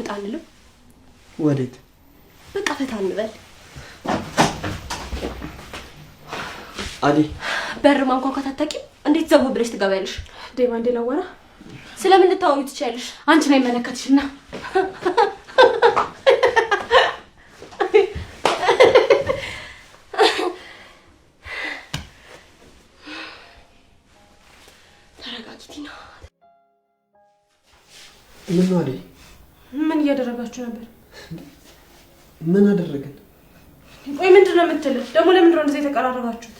ወጣ አንልም? ወዴት? በቃ ፈታ እንበል። አዲ በር ማንኳኳት አታውቂም? እንዴት ዘው ብለሽ ትገባያለሽ? ዴማ እንዴ ላወራ? ስለምን ልታወሪ ትችያለሽ? አንቺ ላይ መለከትሽና ተረጋጊቲና። ምን ነው አዲ? ምን እያደረጋችሁ ነበር? ምን አደረገን? ቆይ ምንድን ነው የምትለው? ደግሞ ለምንድን ነው እንደዚህ የተቀራረባችሁት?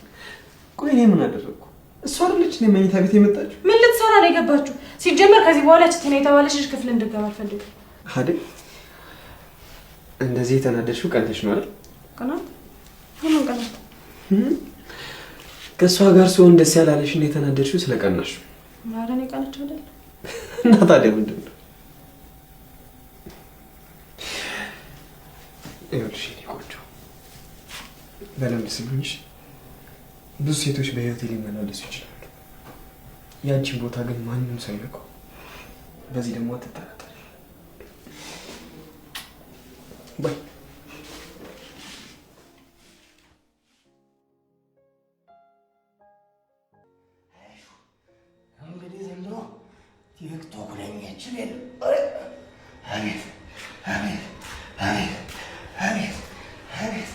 ቆይ እኔ ምን አደረኩ? እሷ አይደለች እኔ መኝታ ቤት የመጣችው? ምን ልትሰራ ነው የገባችሁ? ሲጀመር ከዚህ በኋላ ችቴና የተባለሽ ልጅ ክፍል እንድትገባ አልፈልግም። አዲ እንደዚህ የተናደድሽው ቀንተሽ ነው አይደል? ቀናት? ምን ቀናት? ከሷ ጋር ሲሆን ደስ ያላለሽ እንደ የተናደድሽው ስለቀናሽ ነው። ማረኔ ቀናች አይደል? እና ታዲያ ምንድን ነው? ይኸውልሽ እኔ ቆንጆ በደንብ ስሚኝሽ። ብዙ ሴቶች በህይወቴ ሊመላለሱ ይችላሉ። ያንቺን ቦታ ግን ማንም ሰው አይነካው። በዚህ ደግሞ አትጠራጠሪ። ባይ እንግዲህ ዘንድሮ ቲክቶክ ላይ የሚያችል የለም። አቤት አቤት አቤት አቤት አቤት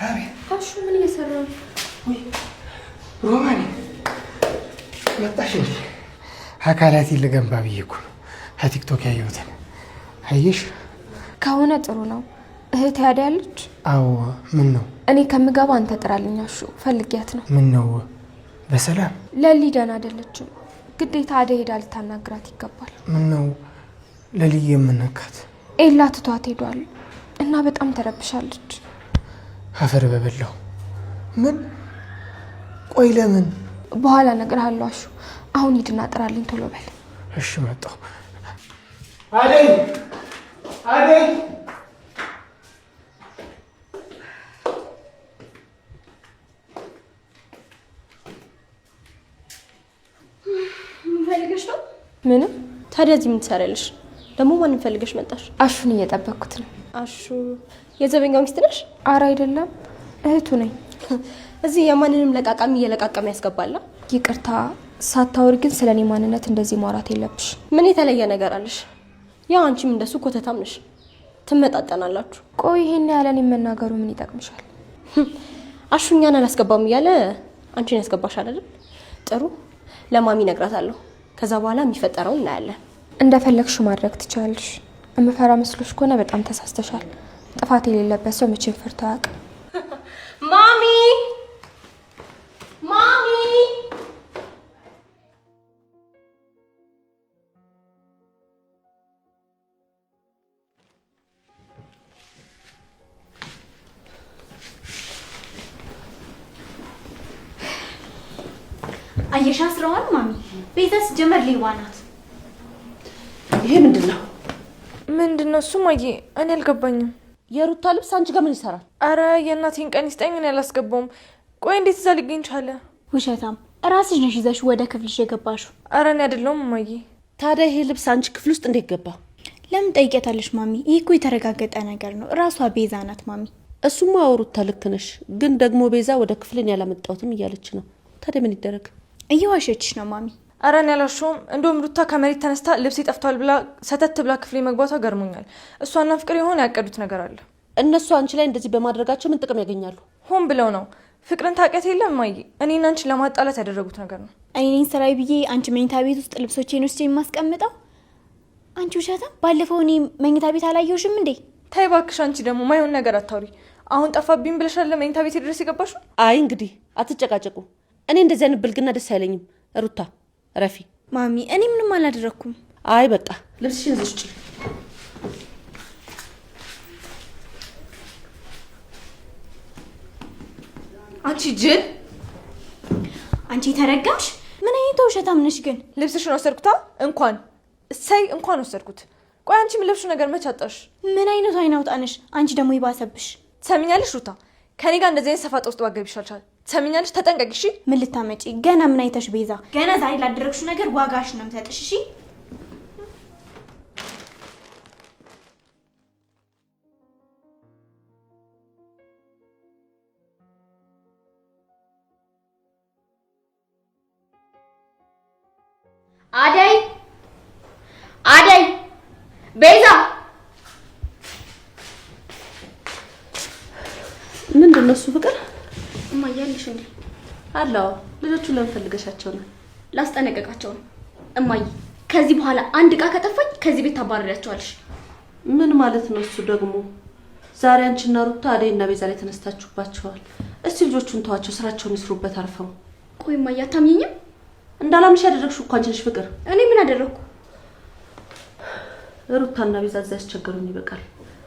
አቤት። አሹ ምን እየሰራ ነው? ወይ ሮማን መጣሽ እንዴ? አካላቴ ልገንባ ብዬ እኮ ነው ከቲክቶክ ያየሁትን። አየሽ? ከሆነ ጥሩ ነው። እህት ያዳለች? አዎ። ምን ነው? እኔ ከምገባ አንተ ጥራልኝ አሹ፣ ፈልጊያት ነው። ምን ነው? በሰላም ለሊ ደህና አይደለችም። ግዴታ አደይ ሄዳ ልታናግራት ይገባል። ምን ነው ለልዬ የምነካት? ኤላ ትቷት ሄዷል እና በጣም ተረብሻለች። አፈር በበላው። ምን? ቆይ ለምን? በኋላ እነግርሃለሁ አሹ። አሁን ሂድና ጥራልኝ ቶሎ በል። እሺ መጣሁ። አደይ አደይ ምን ፈልገሽ ነው? ምንም። ታዲያ እዚህ ምን ትሰሪያለሽ? ደግሞ ማንን ፈልገሽ መጣሽ? አሹን እየጠበቅኩት ነው። አሹ የዘበኛው ሚስት ነሽ? አረ አይደለም፣ እህቱ ነኝ። እዚህ የማንንም ለቃቃሚ እየለቃቀመ ያስገባላ። ይቅርታ፣ ሳታወሪ ግን ስለኔ ማንነት እንደዚህ ማውራት የለብሽ። ምን የተለየ ነገር አለሽ? ያው አንቺም እንደሱ ኮተታም ነሽ። ትመጣጠናላችሁ። ቆይ ይሄን ያለን መናገሩ ምን ይጠቅምሻል? አሹኛን አላስገባም እያለ አንቺን ያስገባሻል አይደል? ጥሩ፣ ለማሚ እነግራታለሁ። ከዛ በኋላ የሚፈጠረውን እናያለን። እንደፈለግሽ ማድረግ ትችላለሽ። እምፈራ መስሎሽ ከሆነ በጣም ተሳስተሻል። ጥፋት የሌለበት ሰው መቼም ፈርቶ አያውቅም። ማሚ ማሚ አየሻ ስራዋን ማሚ ቤተስ ጀመር ሌባ ናት። ይሄ ምንድነው? ምንድነው እሱ? ማዬ እኔ አልገባኝም። የሩታ ልብስ አንቺ ጋር ምን ይሰራል? አረ የእናቴን ቀን ይስጠኝ፣ እኔ አላስገባውም። ቆይ እንዴት እዛ ሊገኝ ቻለ? ውሸታም ራስሽ ነሽ ይዘሽ ወደ ክፍልሽ የገባሽው። አረ እኔ አይደለሁም ማዬ። ታዲያ ይሄ ልብስ አንቺ ክፍል ውስጥ እንዴት ገባ? ለምን ጠይቄታለሽ ማሚ? ይሄ እኮ የተረጋገጠ ነገር ነው። ራሷ ቤዛ ናት ማሚ። እሱማ ሩታ ልክ ነሽ፣ ግን ደግሞ ቤዛ ወደ ክፍልን ያላመጣሁትም እያለች ነው። ታዲያ ምን ይደረግ? እየዋሸችሽ ነው ማሚ። አረ እኔ አላሸሁም። እንደውም ሩታ ከመሬት ተነስታ ልብስ ይጠፍቷል ብላ ሰተት ብላ ክፍሌ መግባቷ ገርሞኛል። እሷና ፍቅር የሆነ ያቀዱት ነገር አለ። እነሱ አንቺ ላይ እንደዚህ በማድረጋቸው ምን ጥቅም ያገኛሉ? ሆን ብለው ነው። ፍቅርን ታውቂያት የለም ማዬ? እኔና አንቺ ለማጣላት ያደረጉት ነገር ነው። እኔን ስራዬ ብዬ አንቺ መኝታ ቤት ውስጥ ልብሶቼን ውስጥ የማስቀምጠው? አንቺ ውሸታም! ባለፈው እኔ መኝታ ቤት አላየሁሽም እንዴ? ታይ እባክሽ፣ አንቺ ደግሞ ማይሆን ነገር አታውሪ። አሁን ጠፋብኝ ብለሻል ለመኝታ ቤት ድረስ የገባሽው? አይ እንግዲህ አትጨቃጨቁ። እኔ እንደዚህ አይነት ብልግና ደስ አይለኝም። ሩታ ረፊ። ማሚ እኔ ምንም አላደረኩም። አይ በቃ ልብስሽን ይዘሽ ውጪ። አንቺ ጅል! አንቺ ተረጋሽ! ምን አይነት ውሸታም ነሽ ግን? ልብስሽን ወሰድኩታ? እንኳን ወሰድኩት። ቆይ አንቺ ምን ለብሹ ነገር መች አጣሽ? ምን አይነቱ አይናውጣ ነሽ? አንቺ ደግሞ ይባሰብሽ። ትሰሚኛለሽ ሩታ? ከኔ ጋር እንደዚህ አይነት ሰፋጣ ውስጥ ባገብ ይሻልሻል። ትሰሚኛለሽ? ተጠንቀቂ እሺ። ምን ልታመጪ? ገና ምን አይተሽ ቤዛ? ገና ዛሬ ላደረግሽው ነገር ዋጋሽ ነው የምሰጥሽ። እሺ አደይ አደይ ቤዛ ምንድን ነው እሱ ፍቅር? እማያለሽ እንዴ? አላው ልጆቹ ለምን ፈልገሻቸው ነው? ላስጠነቀቃቸው ነው። እማዬ ከዚህ በኋላ አንድ ዕቃ ከጠፋኝ ከዚህ ቤት ታባረሪያቸዋለሽ። ምን ማለት ነው እሱ ደግሞ? ዛሬ አንቺና ሩታ አደይና ቤዛ ላይ ተነስታችሁባቸዋል። እስቲ ልጆቹን ተዋቸው፣ ስራቸውን ይስሩበት አርፈው። ቆይ እማዬ አታምኚኝም? እንዳላምሽ ያደረግሽው እኮ አንቺ ነሽ ፍቅር። እኔ ምን አደረኩ? ሩታና ቤዛ እዛ ያስቸገሩኝ ይበቃል።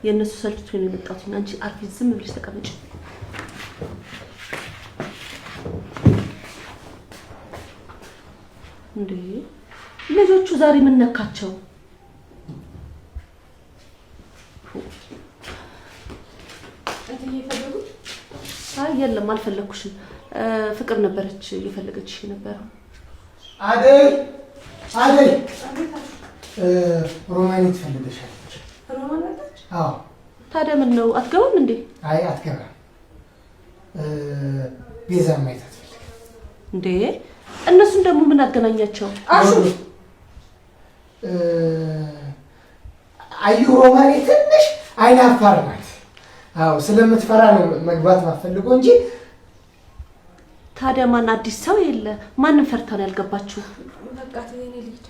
የእነሱ ሰልችቶኝ ነው የመጣሁት። አንቺ አርፊ ዝም ብለሽ ተቀመጪ። እንዴ ልጆቹ ዛሬ ምን ነካቸው? አይ የለም አልፈለኩሽም። ፍቅር ነበረች እየፈለገችሽ የነበረው። አደይ አደይ ሮማን ትፈልገሻለች። ሮማን አለች? አዎ። ታዲያ ምን ነው አትገባም እንዴ? አይ አትገባም። ቤዛ ማየት አትፈልግም እንዴ? እነሱን ደግሞ ምን አገናኛቸው? አሹ አዩ ሮማን ትንሽ አይናፋር ናት። አዎ ስለምትፈራ ነው መግባት ማፈልገው እንጂ። ታዲያ ማን አዲስ ሰው የለ? ማንም ፈርታ ነው ያልገባችሁ? በቃ ተኔ ልጅ።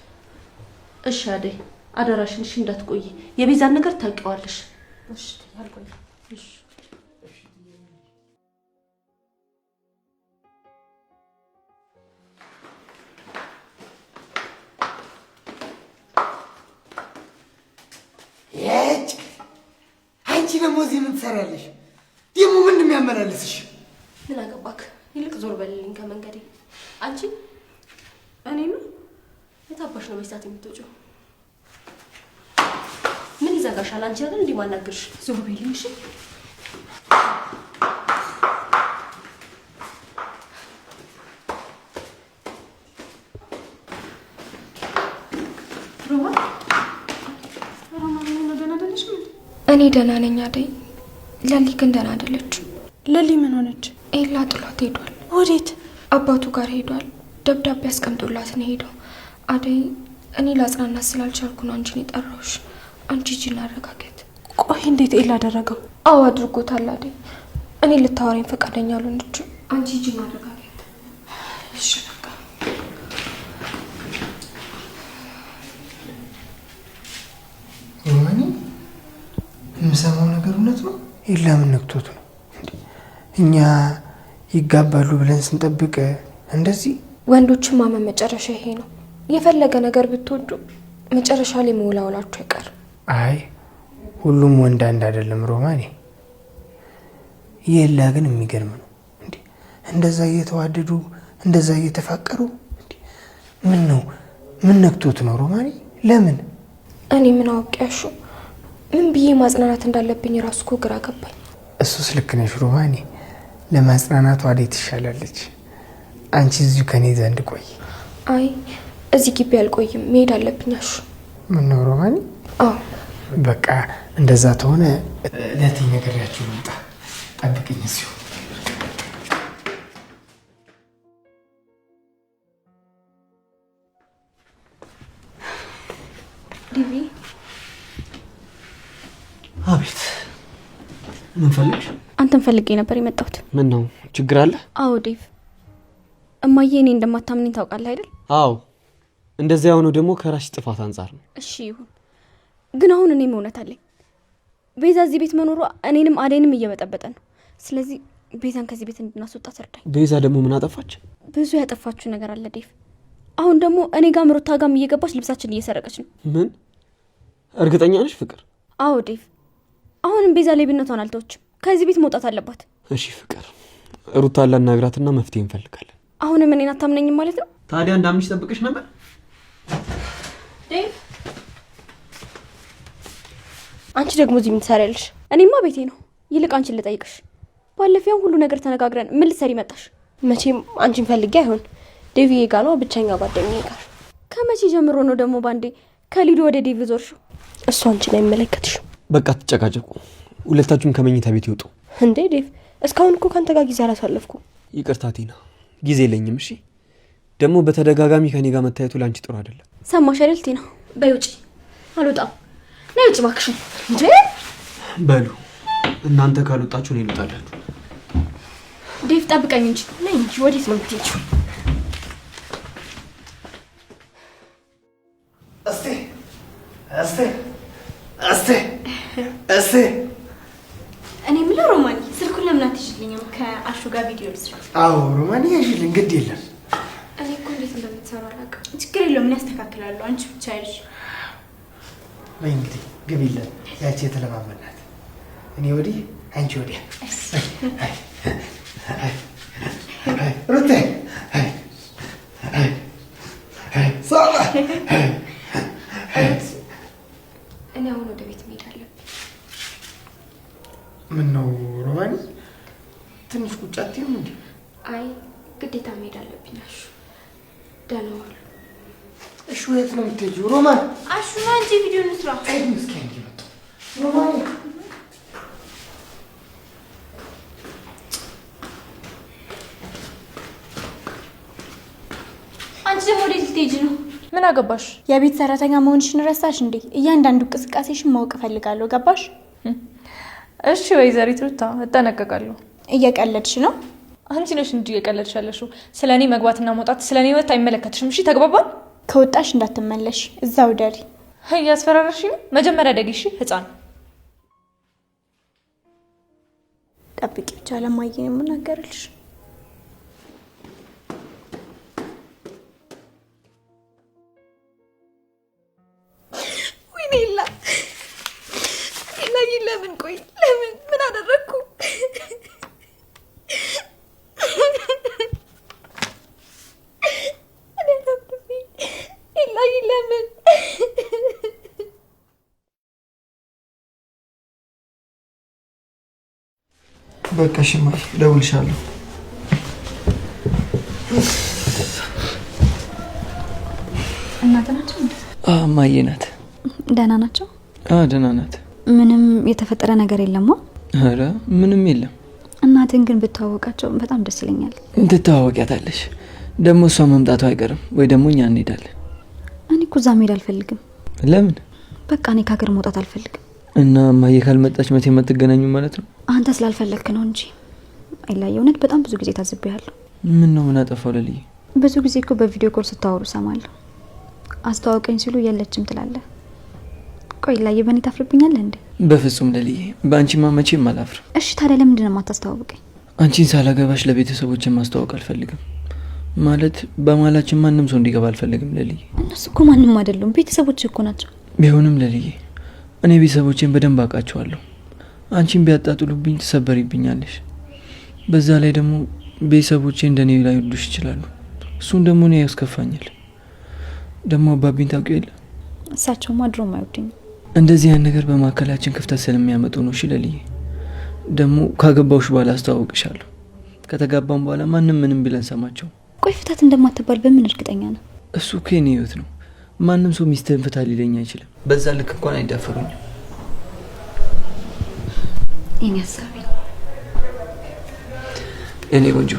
እሺ አደይ አደራሽን እሺ እንዳትቆይ። የቤዛን ነገር ታውቂዋለሽ። እሺ ያልቆይ። እሺ የጭ አንቺ ደግሞ እዚህ ምን ትሰሪያለሽ? ደግሞ ምንድን ነው የሚያመላልስሽ? ምን አገባክ? ይልቅ ዞር በልልኝ ከመንገዴ። አንቺ እኔ ነው የታባሽ ነው በሳት የምትወጪው? ምን ይዘጋሻል? አንቺ አይደል እንዴ ማናገርሽ? ዞር በልልኝ እሺ። እኔ ደህና ነኝ አደይ። ለሊ ግን ደህና አይደለችም። ለሊ ምን ሆነች? ኤላ ጥሏት ሄዷል። ወዴት? አባቱ ጋር ሄዷል። ደብዳቤ አስቀምጦላት ነው ሄደው። አደይ እኔ ላጽናናት ስላልቻልኩ ነው አንቺን የጠራሁሽ። አንቺ ሂጂና አረጋጊያት። ቆይ እንዴት ኤላ አደረገው? አዎ አድርጎታል አደይ። እኔ ልታወራኝ ፈቃደኛ አልሆነችም። አንቺ ሂጂና አረጋጊያት። እሺ በቃ ሮማኒ የምሰማው ነገር እውነት ነው? ኤላ ምን ነክቶት ነው? እኛ ይጋባሉ ብለን ስንጠብቅ እንደዚህ። ወንዶችን ማመን መጨረሻ ይሄ ነው። የፈለገ ነገር ብትወዱ መጨረሻ ላይ መውላውላችሁ አይቀር። አይ ሁሉም ወንድ አንድ አይደለም ሮማኒ። የኤላ ግን የሚገርም ነው። እንደዛ እየተዋደዱ እንደዛ እየተፋቀሩ ምን ነው ምን ነክቶት ነው ሮማኒ? ለምን? እኔ ምን አውቄያሹ? ምን ብዬ ማጽናናት እንዳለብኝ ራሱ እኮ ግራ ገባኝ። እሱስ ልክ ነሽ ሮማኒ። ለማጽናናቱ አደይ ትሻላለች። አንቺ እዚሁ ከኔ ዘንድ ቆይ። አይ እዚህ ግቢ አልቆይም፣ መሄድ አለብኝ። አሹ ምን ነው ሮማኒ? አዎ በቃ እንደዛ ተሆነ ለቲ ነገርያችሁ ልምጣ። ጠብቅኝ እዚሁ። ዲቪ አቤት። ምን ፈልግሽ? አንተን ፈልጌ ነበር የመጣሁት። ምን ነው ችግር አለ? አዎ ዴቭ፣ እማዬ እኔ እንደማታምነኝ ታውቃለህ አይደል? አዎ እንደዚያ የሆነው ደግሞ ከራስሽ ጥፋት አንጻር ነው። እሺ ይሁን፣ ግን አሁን እኔም እውነት አለኝ። ቤዛ እዚህ ቤት መኖሯ እኔንም አደይንም እየበጠበጠ ነው። ስለዚህ ቤዛን ከዚህ ቤት እንድናስወጣት እርዳኝ። ቤዛ ደግሞ ምን አጠፋች? ብዙ ያጠፋችሁ ነገር አለ ዴቭ። አሁን ደግሞ እኔ ጋር ሩታ ጋርም እየገባች ልብሳችን እየሰረቀች ነው። ምን? እርግጠኛ ነሽ ፍቅር? አዎ ዴቭ፣ አሁንም ቤዛ ሌብነቷን አልተወችም። ከዚህ ቤት መውጣት አለባት። እሺ ፍቅር፣ ሩታን ላናግራትና መፍትሄ እንፈልጋለን። አሁንም እኔን አታምነኝም ማለት ነው? ታዲያ እንዳምንሽ ጠብቅሽ ነበር ዴቭ። አንቺ ደግሞ እዚህ ምን ትሰሪያለሽ? እኔማ ቤቴ ነው። ይልቅ አንቺን ልጠይቅሽ፣ ባለፈው ሁሉ ነገር ተነጋግረን ምን ልትሰሪ መጣሽ? መቼም አንቺን ፈልጌ አይሆን ዴቪዬ ጋር ነው፣ ብቸኛ ጓደኛዬ ጋር። ከመቼ ጀምሮ ነው ደግሞ ባንዴ ከሊዱ ወደ ዴቭ ዞርሽው? እሱ አንቺን አይመለከትሽም። በቃ ትጨቃጨቁ፣ ሁለታችሁም ከመኝታ ቤት ይወጡ። እንዴ ዴቭ፣ እስካሁን እኮ ካንተ ጋር ጊዜ አላሳለፍኩ። ይቅርታ ቲና፣ ጊዜ የለኝም። እሺ ደግሞ በተደጋጋሚ ከኔ ጋር መታየቱ ላንቺ ጥሩ አይደለም። ሰማሽ አይደል ቲና? በይ ውጪ። አልወጣም። ነይ ውጪ እባክሽ። እንዴ በሉ እናንተ ካልወጣችሁ እኔ ልውጣላችሁ። ዴቭ ጠብቀኝ እንጂ። ነይ እንጂ። ወዴት ነው የምትሄጂው? እስቲ እኔ የምለው ሮማኒ ስልኩን ለምን አትይዥልኝም? ከአሹ ጋር ቪዲዮ ልስራ። አዎ ሮማኒ ያዥልኝ፣ ግድ የለም። እኔ እኮ እንዴት እንደምትሰራ አላውቅም። ችግር የለውም፣ ምን ያስተካክላለሁ። አንቺ ብቻ ያዥ። በይ እንግዲህ ግቢለን። ያቺ የተለማመናት እኔ ወዲህ አንቺ ወዲያ። ሩቴ ሳባ እኔ አሁን ወደ ቤት መሄድ አለብኝ። ምን ነው ሮማኒ ትንሽ ቁጭ አትይም እንዴ? አይ ግዴታ መሄድ አለብኝ። አሹ ደህና ዋሉ። እሺ የት ነው የምትሄጂው ሮማን? አሹ ና እንጂ ቪዲዮ እንስራ። አይ ምስኪን ይመጣ ሮማኒ አንቺ ደግሞ ወዴት ልትሄጂ ነው? ምን አገባሽ? የቤት ሰራተኛ መሆንሽን ረሳሽ እንዴ? እያንዳንዱ እንቅስቃሴሽን ማወቅ እፈልጋለሁ። ገባሽ? እሺ ወይዘሪት ሩታ እጠነቀቃለሁ። እየቀለድሽ ነው? አንቺ ነሽ እንጂ እየቀለድሽ ያለሽው። ስለኔ መግባትና መውጣት ስለኔ ወጥ አይመለከትሽም። እሺ ተግባባን? ከወጣሽ እንዳትመለሽ፣ እዛው ደሪ። እያስፈራራሽ ነው። መጀመሪያ ደጊ። እሺ ህፃን ጠብቂ ብቻ። ለማየ ነው የምናገርልሽ። ለምን ቆይ ለምን ምን አደረኩ? ለምን በቃ ሽማይ ደውልሻለሁ። እናት ናቸው እንዴ? እማዬ ናት። ደህና ናቸው? ደህና ናት። ምንም የተፈጠረ ነገር የለም? ኧረ ምንም የለም። እናትን ግን ብትዋወቃቸው በጣም ደስ ይለኛል። ትተዋወቂያታለሽ። ደግሞ እሷ መምጣቱ አይቀርም ወይ ደግሞ እኛ እንሄዳለን። እኔ እኮ እዛ መሄድ አልፈልግም። ለምን? በቃ እኔ ከሀገር መውጣት አልፈልግም። እና እማዬ ካልመጣች መቼ የምትገናኙ ማለት ነው? አንተ ስላልፈለግክ ነው እንጂ አይላይ። እውነት በጣም ብዙ ጊዜ ታዝቤያለሁ። ምን ነው ምን አጠፋው ለልዬ? ብዙ ጊዜ እኮ በቪዲዮ ኮል ስታወሩ ሰማለሁ። አስተዋውቀኝ ሲሉ የለችም ትላለህ። ቆይ ላይ በእኔ ታፍርብኛለህ እንዴ? በፍጹም ለልዬ፣ በአንቺማ መቼም አላፍርም። እሺ ታዲያ ለምንድን ነው የማታስተዋውቀኝ? አንቺን ሳላገባሽ ለቤተሰቦችን ማስተዋወቅ አልፈልግም። ማለት በማላችን ማንም ሰው እንዲገባ አልፈልግም ለልዬ። እነሱ እኮ ማንም አይደሉም፣ ቤተሰቦች እኮ ናቸው። ቢሆንም ለልዬ እኔ ቤተሰቦቼን በደንብ አውቃቸዋለሁ። አንቺን ቢያጣጥሉብኝ ትሰበሪብኛለሽ። በዛ ላይ ደግሞ ቤተሰቦቼ እንደኔ ላይ ይወዱሽ ይችላሉ። እሱን ደግሞ እኔ ያስከፋኛል። ደግሞ አባቢን ታውቂው የለ? እሳቸውማ ድሮም አይወዱኝም። እንደዚህ ያን ነገር በማከላችን ክፍተት ስለሚያመጡ ነው። እሺ ለልዬ፣ ደግሞ ካገባውሽ በኋላ አስተዋውቅሻለሁ። ከተጋባም በኋላ ማንም ምንም ቢለን ሰማቸው። ቆይ ፍታት እንደማትባል በምን እርግጠኛ ነው? እሱ እኮ የኔ ህይወት ነው። ማንም ሰው ሚስትህን ፍታ ሊለኝ አይችልም። በዛ ልክ እንኳን አይዳፈሩኝም። እኔ ሀሳቤ እኔ ቆንጆ፣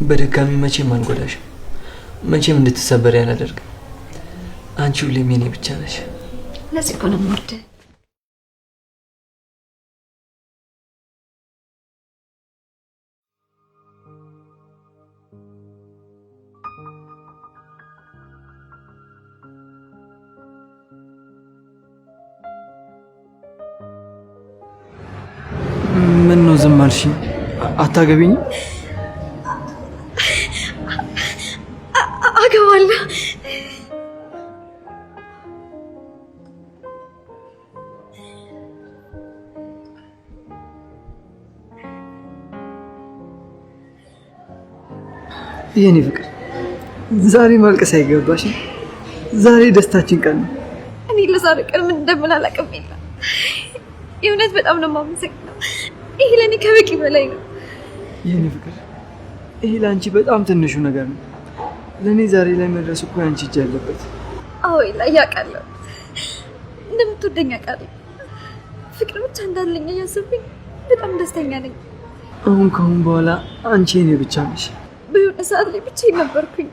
በድጋሚ መቼም አልጎዳሽም። መቼም እንድትሰበር ያላደርግም። አንቺ ሁሌም የኔ ብቻ ነሽ። ለዚህ እኮ ነው የምወድህ። ምን ነው ዝም አልሽኝ? አታገቢኝ? አገባለሁ። የኔ ፍቅር፣ ዛሬ ማልቀስ አይገባሽም። ዛሬ ደስታችን ቀን ነው። እኔ ለዛሬ ቀን ምን እንደምን አላውቅም። የእውነት በጣም ነው የማመሰግነው። ይሄ ለእኔ ከበቂ በላይ ነው። የኔ ፍቅር፣ ይሄ ለአንቺ በጣም ትንሹ ነገር ነው። ለእኔ ዛሬ ላይ መድረስ እኮ ያንቺ እጅ ያለበት። አዎ ላይ ያውቃለሁ፣ እንደምትወደኝ አውቃለሁ። ፍቅር ብቻ እንዳለኝ እያሰብኝ በጣም ደስተኛ ነኝ። አሁን ከአሁን በኋላ አንቺ የኔ ብቻ ነሽ። በሆነ ሰዓት ላይ ብቻ ነበርኩኝ።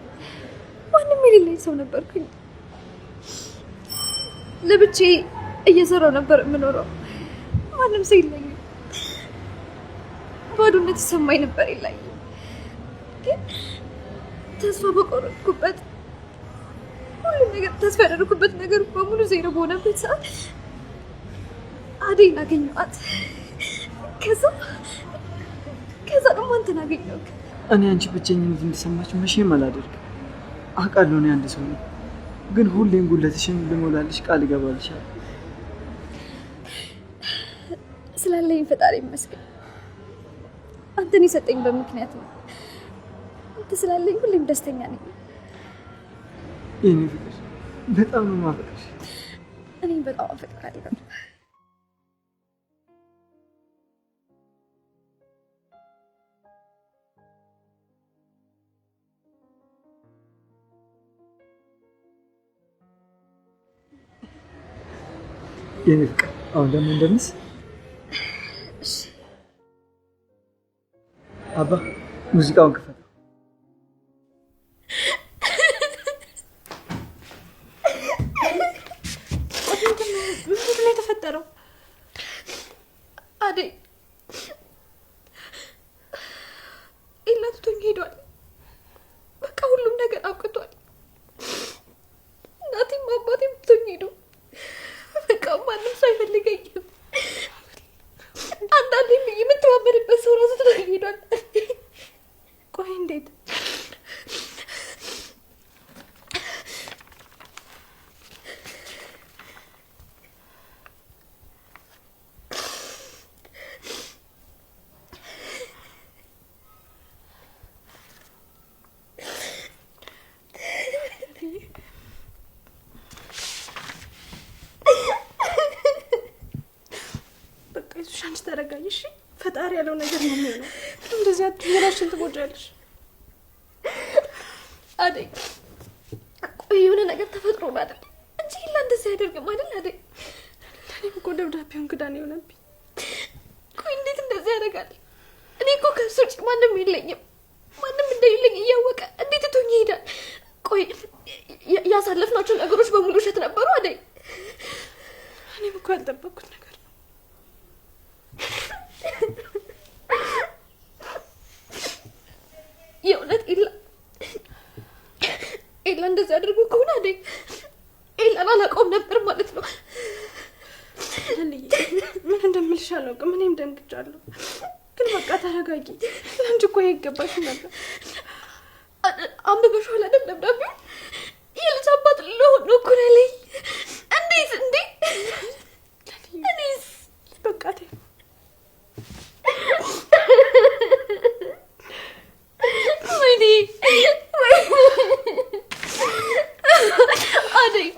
ማንም የሌለኝ ሰው ነበርኩኝ። ለብቻዬ እየሰራው ነበር የምኖረው። ማንም ሰው የለኝም። ባዶነት ይሰማኝ ነበር የለኝም። ግን ተስፋ በቆረጥኩበት ሁሉም ነገር ተስፋ ያደረኩበት ነገር በሙሉ ዜሮ በሆነበት ሰዓት አደይን አገኘኋት። ከዛ ደግሞ አንተን አገኘሁት። እኔ አንቺ ብቸኝነት እንዲሰማች መቼም አላደርግም። አውቃለሁ እኔ አንድ ሰው ነኝ፣ ግን ሁሌም ጉለትሽን ልሞላልሽ ቃል እገባልሻለሁ። ስላለኝ ፈጣሪ ይመስገን። አንተን የሰጠኝ በምክንያት ነው። አንተ ስላለኝ ሁሌም ደስተኛ ነኝ። የኔ ፍቅር በጣም ነው የማፈቅርሽ። እኔም በጣም አፈቅርሃለሁ። የኔ ፍቅር አሁን ደግሞ እንደምስ አባ ሙዚቃውን ክፈት። ምንድን ነው የተፈጠረው? አደይ ኤላ ትቶኝ ሄዷል። በቃ ሁሉም ነገር አብቅቷል። እናቴም አባቴም ትቶኝ ሄዱ። በቃ ማንም ሰው አይፈልገኝም። አንዳንዴ የምተማመንበት ሰው ራሱ ትቶኝ ሄዷል። ቆይ እንዴት? አንቺ ተረጋጊ እሺ። ፈጣሪ ያለው ነገር ነው የሚሆነው። እንደዚህ አትይራሽን ትጎጃለሽ። አደይ ቆይ የሆነ ነገር ተፈጥሮ ነው አይደል እንጂ ኤላ እንደዚህ አያደርግም አይደል? አደይ እኔም እኮ ደብዳቤውን ክዳን የሆነብኝ። ቆይ እንዴት እንደዚህ ያደርጋል? እኔ እኮ ከእሱ ውጭ ማንም የለኝም። ማንም እንደሌለኝ እያወቀ እንዴት ትቶኝ ይሄዳል? ቆይ ያሳለፍናቸው ነገሮች በሙሉ ውሸት ነበሩ አደይ? እኔም እኮ ያልጠበቅኩት ነገር የእውነት ኤላ እንደዚህ አድርጎ ከሆነ አደይ ኤላን አላውቀውም ነበር ማለት ነው። ምን እንደምልሽ አላውቅም። እኔም ደንግጫለሁ። ግን በቃ ተረጋጊ። ለአንቺ እኮ ይገባሽ ነበር። አንብበሽዋል አይደል ደብዳቤው? የልጅ አባት ልሆን ነው እኮ ነኝ። እንዴት እኔስ በቃ ወይኔ አደይ